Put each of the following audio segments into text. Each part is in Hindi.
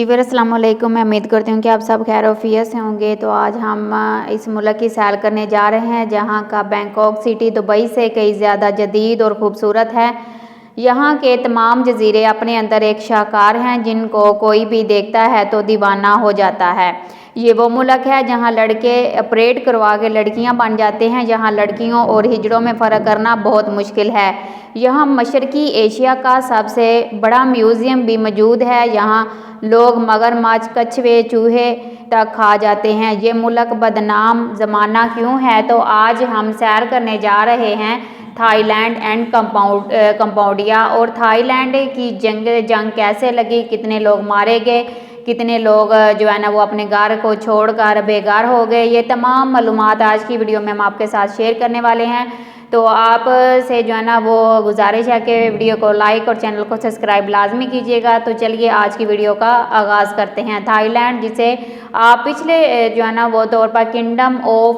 वीवर अस्सलाम वालेकुम। मैं उम्मीद करती हूँ कि आप सब खैर वफियत से होंगे। तो आज हम इस मुल्क की सैर करने जा रहे हैं जहाँ का बैंकॉक सिटी दुबई से कई ज़्यादा जदीद और ख़ूबसूरत है। यहाँ के तमाम जजीरे अपने अंदर एक शाहकार हैं जिनको कोई भी देखता है तो दीवाना हो जाता है। ये वो मुल्क है जहाँ लड़के ऑपरेट करवा के लड़कियाँ बन जाते हैं, जहाँ लड़कियों और हिजड़ों में फ़र्क करना बहुत मुश्किल है। यहाँ मशरकी एशिया का सबसे बड़ा म्यूज़ियम भी मौजूद है। यहाँ लोग मगरमच्छ, कछुए, चूहे तक खा जाते हैं। ये मुल्क बदनाम ज़माना क्यों है? तो आज हम सैर करने जा रहे हैं थाईलैंड एंड कंबोडिया। और थाईलैंड की जंग कैसे लगी, कितने लोग मारे गए, कितने लोग जो है ना वो अपने घर को छोड़कर बेघर हो गए, ये तमाम मालूमात आज की वीडियो में हम आपके साथ शेयर करने वाले हैं। तो आप से जो है ना वो गुजारिश है कि वीडियो को लाइक और चैनल को सब्सक्राइब लाजमी कीजिएगा। तो चलिए आज की वीडियो का आगाज़ करते हैं। थाईलैंड, जिसे आप पिछले जो है ना वो तौर पर किंगडम ऑफ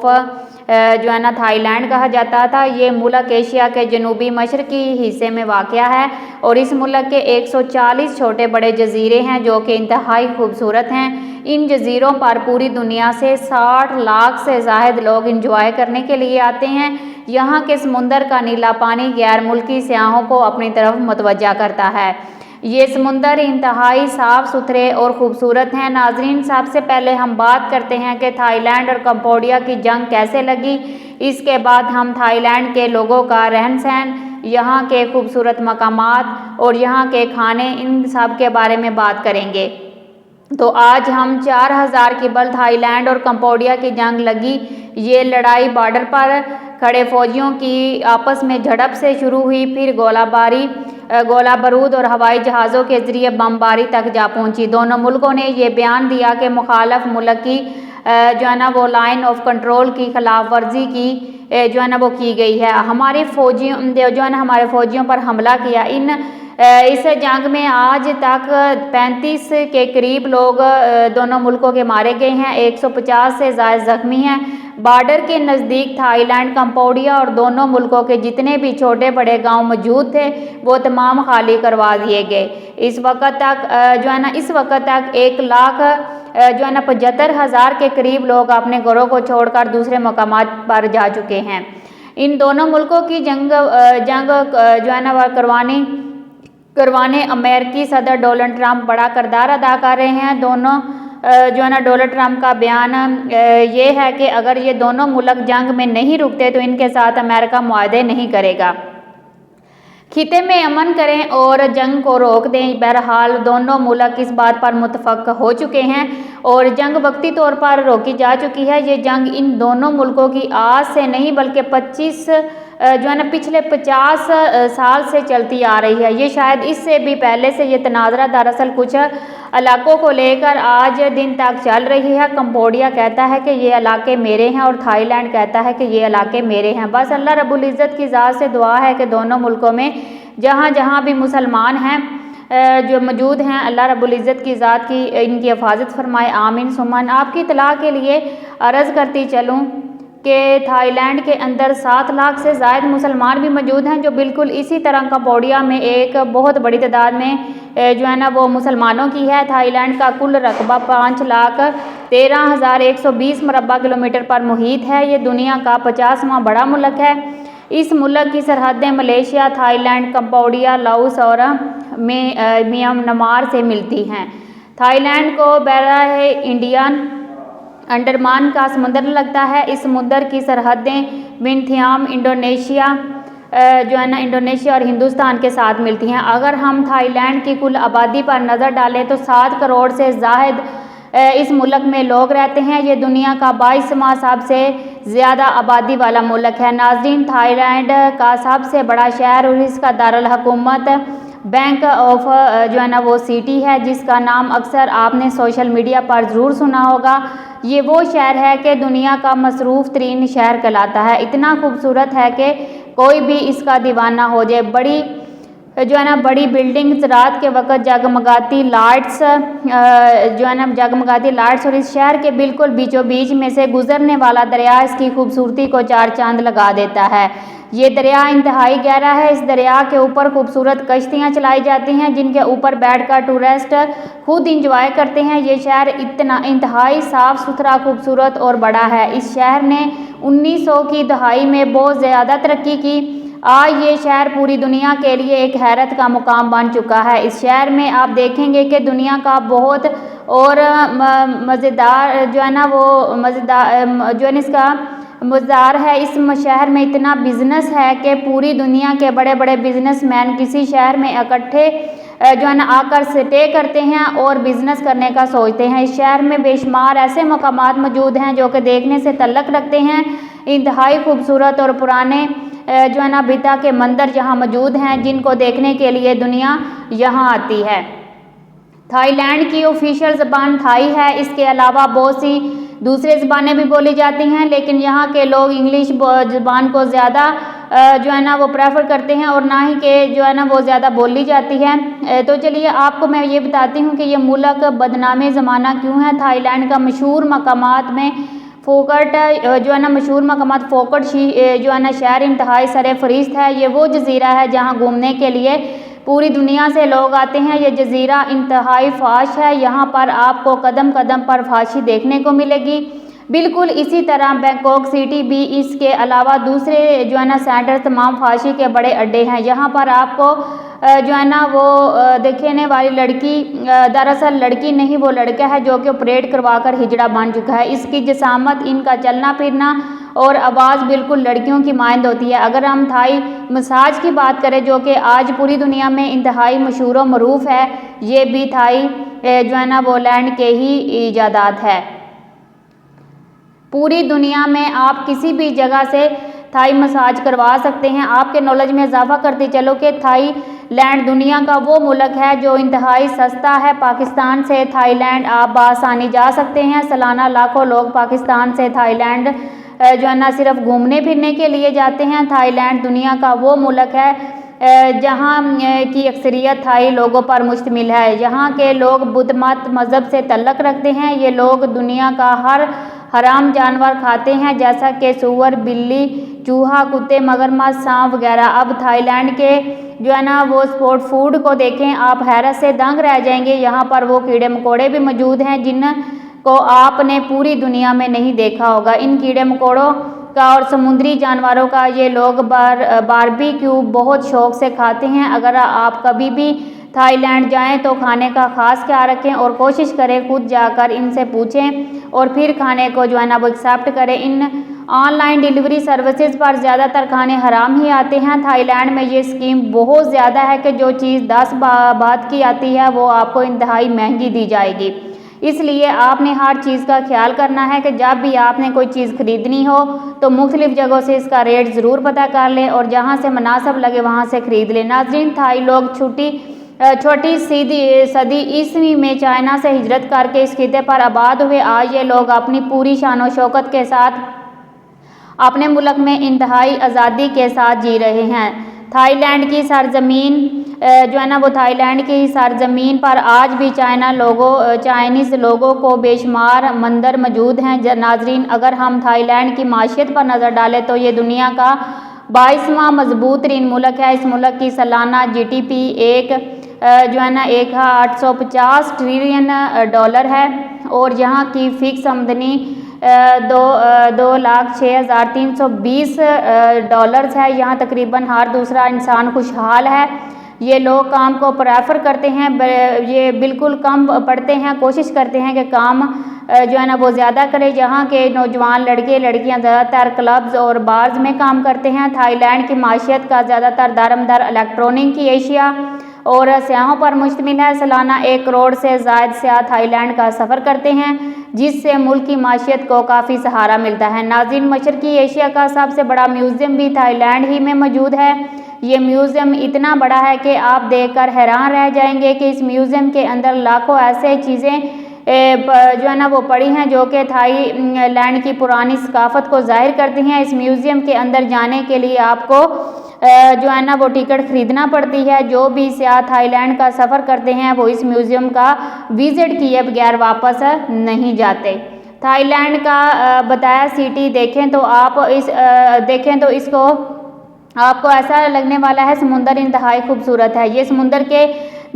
जो है ना थाईलैंड कहा जाता था, ये मुल्क एशिया के जनूबी मशरकी हिस्से में वाक़या है और इस मुल्क के 140 छोटे बड़े जजीरे हैं जो कि इंतहाई खूबसूरत हैं। इन जजीरों पर पूरी दुनिया से 60 लाख से ज़ायद लोग इंजॉय करने के लिए आते हैं। यहाँ के समुंदर का नीला पानी गैर मुल्की सयाहों को अपनी तरफ मुतवज्जा करता है। ये समुंदर इंतहाई साफ़ सुथरे और ख़ूबसूरत हैं। नाजरीन, सबसे पहले हम बात करते हैं कि थाईलैंड और कंबोडिया की जंग कैसे लगी। इसके बाद हम थाईलैंड के लोगों का रहन सहन, यहाँ के खूबसूरत मकामात और यहाँ के खाने, इन सब के बारे में बात करेंगे। तो आज हम 4000 की बल थाईलैंड और कंबोडिया की जंग लगी। ये लड़ाई बॉर्डर पर खड़े फौजियों की आपस में झड़प से शुरू हुई, फिर गोला बारूद और हवाई जहाज़ों के ज़रिए बमबारी तक जा पहुंची। दोनों मुल्कों ने ये बयान दिया कि मुखालफ मुल्क की जो है ना वो लाइन ऑफ कंट्रोल की खिलाफ वर्जी की जो है ना वो की गई है। हमारे फौजियों जो है ना हमारे फौजियों पर हमला किया। इस जंग में आज तक 35 के करीब लोग दोनों मुल्कों के मारे गए हैं, 150 से ज़्यादा जख्मी हैं। बॉर्डर के नज़दीक थाईलैंड, कंबोडिया और दोनों मुल्कों के जितने भी छोटे बड़े गांव मौजूद थे वो तमाम खाली करवा दिए गए। इस वक्त तक जो है ना 1 लाख जो है ना 75,000 के करीब लोग अपने घरों को छोड़कर दूसरे मकामात पर जा चुके हैं। इन दोनों मुल्कों की जंग जो है ना वह करवाने अमेरिकी सदर डोनाल्ड ट्रंप बड़ा किरदार अदा कर रहे हैं। दोनों जो है ना डोनाल्ड ट्रंप का बयान ये है कि अगर ये दोनों मुल्क जंग में नहीं रुकते तो इनके साथ अमेरिका मुआहदे नहीं करेगा, खिते में अमन करें और जंग को रोक दें। बहरहाल दोनों मुल्क इस बात पर मुतफक हो चुके हैं और जंग वक्ती तौर पर रोकी जा चुकी है। ये जंग इन दोनों मुल्कों की आज से नहीं बल्कि 25 जो है ना पिछले 50 साल से चलती आ रही है। ये शायद इससे भी पहले से ये तनाज़रा दरअसल कुछ इलाकों को लेकर आज दिन तक चल रही है। कंबोडिया कहता है कि ये इलाके मेरे हैं और थाईलैंड कहता है कि ये इलाके मेरे हैं। बस अल्लाह रब्बुल इज़्ज़त की ज़ात से दुआ है कि दोनों मुल्कों में जहाँ जहाँ भी मुसलमान हैं जो मौजूद हैं, अल्लाह रब्बुल इज़्ज़त की ज़ात की इनकी हिफाजत फरमाए, आमीन सुमन। आपकी इत्तला के लिए अर्ज़ करती चलूँ कि थाईलैंड के अंदर 7 लाख से ज़ायद मुसलमान भी मौजूद हैं, जो बिल्कुल इसी तरह कंबोडिया में एक बहुत बड़ी तादाद में जो है ना वो मुसलमानों की है। थाईलैंड का कुल रकबा 5,13,120 मुरबा किलोमीटर पर मुहित है। ये दुनिया का 50वां बड़ा मुल्क है। इस मुल्क की सरहदें मलेशिया, थाईलैंड, कंबोडिया, लाओस और म्यांमार से मिलती हैं। थाईलैंड को बहराए इंडियन अंडमान का समुद्र लगता है। इस समुद्र की सरहदें वियतनाम, इंडोनेशिया जो है ना इंडोनेशिया और हिंदुस्तान के साथ मिलती हैं। अगर हम थाईलैंड की कुल आबादी पर नज़र डालें तो 7 करोड़ से ज़ायद इस मुल्क में लोग रहते हैं। ये दुनिया का 22वां सबसे ज़्यादा आबादी वाला मुल्क है। नाज़रीन, थाईलैंड का सबसे बड़ा शहर और इसका दारुल हुकूमत बैंक ऑफ जो है ना वो सिटी है, जिसका नाम अक्सर आपने सोशल मीडिया पर ज़रूर सुना होगा। ये वो शहर है कि दुनिया का मसरूफ़ तरीन शहर कहलाता है। इतना खूबसूरत है कि कोई भी इसका दीवाना हो जाए। बड़ी जो है ना बड़ी बिल्डिंग्स, रात के वक्त जगमगाती लाइट्स जो है ना जगमगाती लाइट्स और इस शहर के बिल्कुल बीचों बीच में से गुजरने वाला दरिया इसकी खूबसूरती को चार चांद लगा देता है। ये दरिया इंतहाई गहरा है। इस दरिया के ऊपर खूबसूरत कश्तियाँ चलाई जाती हैं जिनके ऊपर बैठकर टूरिस्ट खुद इंजॉय करते हैं। ये शहर इतना इंतहाई साफ़ सुथरा, खूबसूरत और बड़ा है। इस शहर ने 1900 की दहाई में बहुत ज़्यादा तरक्की की। आज ये शहर पूरी दुनिया के लिए एक हैरत का मुकाम बन चुका है। इस शहर में आप देखेंगे कि दुनिया का बहुत और मज़ेदार जो है ना वो मज़ेदार जो है इसका मज़ेदार है। इस शहर में इतना बिजनेस है कि पूरी दुनिया के बड़े बड़े बिजनेसमैन किसी शहर में इकट्ठे जो है ना आकर स्टे करते हैं और बिजनेस करने का सोचते हैं। इस शहर में बेशुमार ऐसे मकामात मौजूद हैं जो कि देखने से तल्लक रखते हैं। इंतहाई खूबसूरत और पुराने जो है ना बिता के मंदिर यहाँ मौजूद हैं जिनको देखने के लिए दुनिया यहाँ आती है। थाईलैंड की ऑफिशियल ज़बान थाई है। इसके अलावा बहुत सी दूसरी ज़बानें भी बोली जाती हैं, लेकिन यहाँ के लोग इंग्लिश ज़बान को ज़्यादा जो है ना वो प्रेफर करते हैं और ना ही के जो है ना वो ज़्यादा बोली जाती है। तो चलिए आपको मैं ये बताती हूँ कि ये मुल्क बदनामे ज़माना क्यों है। थाईलैंड का मशहूर मकामात में फोकट जो है ना मशहूर मकामात फोकट जो है ना शहर इंतहाई सरे फरिश्त है। ये वो जजीरा है जहाँ घूमने के लिए पूरी दुनिया से लोग आते हैं। ये जजीरा इंतहाई फाश है। यहाँ पर आपको कदम कदम पर फाशी देखने को मिलेगी। बिल्कुल इसी तरह बैंकॉक सिटी भी इसके अलावा दूसरे जो है ना सेंटर तमाम फाशी के बड़े अड्डे हैं। यहाँ पर आपको जो है ना वो देखने वाली लड़की दरअसल लड़की नहीं, वो लड़का है जो कि ऑपरेट करवा कर हिजड़ा बन चुका है। इसकी जिसामत, इनका चलना फिरना और आवाज़ बिल्कुल लड़कियों की मानद होती है। अगर हम थाई मसाज की बात करें जो कि आज पूरी दुनिया में इंतहाई मशहूर व मरूफ है, ये भी थाई जो है ना वो लैंड के ही ईजादात है। पूरी दुनिया में आप किसी भी जगह से थाई मसाज करवा सकते हैं। आपके नॉलेज में इजाफा करते चलो कि थाईलैंड दुनिया का वो मुल्क है जो इंतहाई सस्ता है। पाकिस्तान से थाईलैंड आप बआसानी जा सकते हैं। सालाना लाखों लोग पाकिस्तान से थाईलैंड जो है ना सिर्फ घूमने फिरने के लिए जाते हैं। थाईलैंड दुनिया का वो मुल्क है जहाँ की अक्सरियत थाई लोगों पर मुश्तमिल है। यहाँ के लोग बुद्ध मत मज़हब से तल्लक रखते हैं। ये लोग दुनिया का हर हराम जानवर खाते हैं, जैसा कि सूअर, बिल्ली, चूहा, कुत्ते, मगरमच्छ, सांप वगैरह। अब थाईलैंड के जो है ना वो स्पोर्ट फूड को देखें, आप हैरत से दंग रह जाएंगे। यहाँ पर वो कीड़े मकोड़े भी मौजूद हैं जिनको आपने पूरी दुनिया में नहीं देखा होगा। इन कीड़े मकोड़ों का और समुद्री जानवरों का ये लोग बारबेक्यू बहुत शौक से खाते हैं। अगर आप कभी भी थाईलैंड जाएं तो खाने का ख़ास ख्याल रखें और कोशिश करें खुद जाकर इनसे पूछें और फिर खाने को जो है ना वो एक्सेप्ट करें। इन ऑनलाइन डिलीवरी सर्विसेज पर ज़्यादातर खाने हराम ही आते हैं। थाईलैंड में ये स्कीम बहुत ज़्यादा है कि जो चीज़ 10 बात की आती है वो आपको इंतहाई महंगी दी जाएगी। इसलिए आपने हर चीज़ का ख्याल करना है कि जब भी आपने कोई चीज़ खरीदनी हो तो मुख्तलिफ़ जगहों से इसका रेट ज़रूर पता कर लें और जहाँ से मुनासिब लगे वहाँ से ख़रीद लें। नाज़रीन, थाई लोग छोटी सदी ईस्वी में चाइना से हिजरत करके इस खिते पर आबाद हुए। आज ये लोग अपनी पूरी शान शौकत के साथ अपने मुल्क में इंतहाई आज़ादी के साथ जी रहे हैं। थाईलैंड की सरजमीन जो है ना वो थाईलैंड की सरजमीन पर आज भी चाइनीज़ लोगों को बेशुमार मंदिर मौजूद हैं। नाजरीन, अगर हम थाईलैंड की माशियत पर नज़र डालें तो ये दुनिया का 22वां मजबूत तरीन मुल्क है। इस मुल्क की सालाना GDP जो है ना 850 ट्रिलियन डॉलर है और यहाँ की फ़िक्स आमदनी 2,06,320 डॉलर्स है। यहाँ तकरीबन हर दूसरा इंसान खुशहाल है। ये लोग काम को प्रेफर करते हैं, ये बिल्कुल कम पढ़ते हैं, कोशिश करते हैं कि काम जो है ना वो ज़्यादा करें। यहाँ के नौजवान लड़के लड़कियाँ ज़्यादातर क्लब्स और बार्स में काम करते हैं। थाईलैंड की माशियत का ज़्यादातर दारमदार इलेक्ट्रॉनिक की एशिया और सयाहों पर मुश्तमिल है। सालाना 1 करोड़ से ज़ायद सयाह थाईलैंड का सफ़र करते हैं, जिससे मुल्क की माशियत को काफ़ी सहारा मिलता है। नाज़रीन, मशरक़ी एशिया का सबसे बड़ा म्यूज़ियम भी थाईलैंड ही में मौजूद है। ये म्यूज़ियम इतना बड़ा है कि आप देखकर हैरान रह जाएंगे कि इस म्यूज़ियम के अंदर लाखों ऐसे चीज़ें जो है ना वो पड़ी हैं जो कि थाईलैंड की पुरानी सकाफ़त को ज़ाहिर करती हैं। इस म्यूज़ियम के अंदर जाने के लिए आपको जो है ना वो टिकट ख़रीदना पड़ती है। जो भी सयाह थाईलैंड का सफ़र करते हैं वो इस म्यूज़ियम का विज़िट किए बगैर वापस नहीं जाते। थाईलैंड का बताया सिटी देखें तो इसको आपको ऐसा लगने वाला है समुंदर इंतहाई खूबसूरत है। ये समुंदर के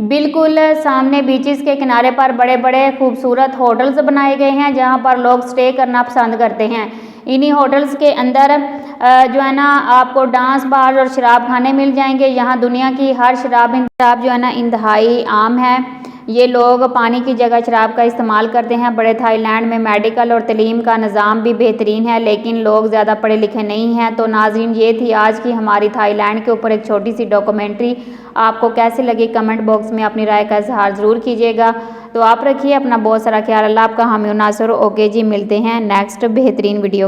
बिल्कुल सामने बीचेस के किनारे पर बड़े बड़े खूबसूरत होटल्स बनाए गए हैं जहां पर लोग स्टे करना पसंद करते हैं। इन्हीं होटल्स के अंदर जो है ना आपको डांस बार और शराब खाने मिल जाएंगे। यहाँ दुनिया की हर शराब जो है ना इंतहाई आम है। ये लोग पानी की जगह शराब का इस्तेमाल करते हैं। बड़े थाईलैंड में मेडिकल और तलीम का निज़ाम भी बेहतरीन है, लेकिन लोग ज़्यादा पढ़े लिखे नहीं हैं। तो नाज़रीन, ये थी आज की हमारी थाईलैंड के ऊपर एक छोटी सी डॉक्यूमेंट्री। आपको कैसी लगी कमेंट बॉक्स में अपनी राय का इजहार ज़रूर कीजिएगा। तो आप रखिए अपना बहुत सारा ख्याल। अल्लाह आपका हामी नासर। ओके जी, मिलते हैं नेक्स्ट बेहतरीन वीडियो के